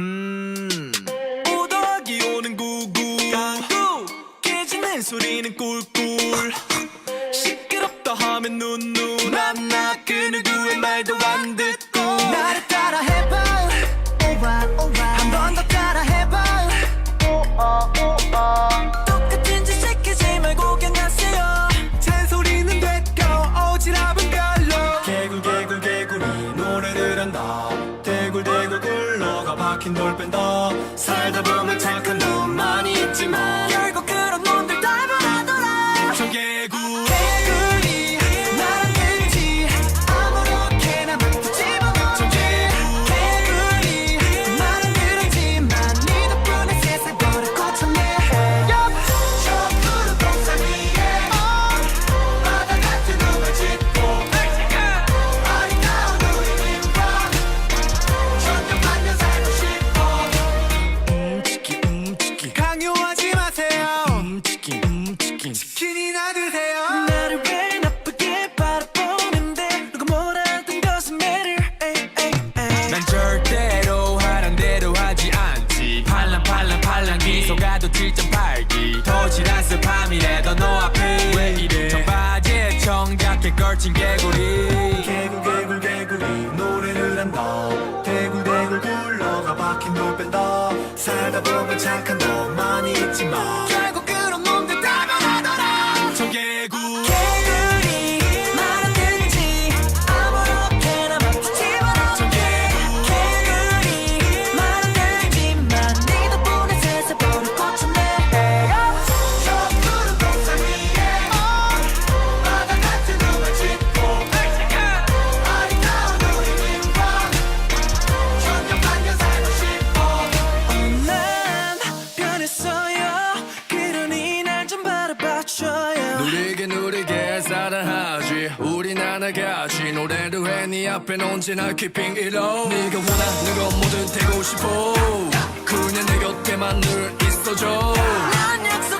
5 더하기 5는 99 깨지는 소리는 꿀꿀 시끄럽다 하면 눈눈 안나 그 누구의 말도 안 듣고 나를 따라 해봐 한 번 더 따라 해봐 똑같은 짓 시키지 말고 그냥 하세요 잔소리는 됐고 오지랖은 별로 개굴 개굴이 노래를 한다 대굴 굴러가 박힌 돌 뺀다 살다 보면 착한 놈 많이 있지만 결국 그런 놈들 다 변하더라 저 개굴이 나랑 들지 아무렇게나 막 집어넣어 저 개굴이 나랑 들지만 네 덕분에 세상 버릇 고쳤네 저 푸른 동산 위에 바다 같은 눈을 짓고 아리따운 우리들과 천년 만년 살고 싶어 강요하지 마세요 치킨이나 드세요 나를 왜 나쁘게 바라보는데 누가 뭐라든 doesn't matter 난 절대로 하란대로 하지 않지 팔랑 기소가도 7.8기 도시란 습함이래도 너 앞에 왜 이래 청바지에 청자켓 걸친 개구리 개굴이 노래를 한다 대굴 굴러가 박힌 돌 뺀다 살다 보면 착한 놈 많이 있지만 결국 그런 놈들 다 변하더라 저 개굴이 말안 들지 아무렇게나 막 집어넣어 저 개굴이 말안 들지만 네 덕분에 세상 버릇 고쳤네 저 푸른 동산 위에 바다 같은 눈을 짓고 아리따운 우리들과 천년 만년 살고 싶어 난 변했어요 그러니 날 좀 바라봐줘요 누리게 사랑하지 우린 하나같이 노래를 해 네 앞엔 언제나 keeping it low 네가 원하는 건 뭐든 되고 싶어 그냥 내 곁에만 늘 있어줘 난 약속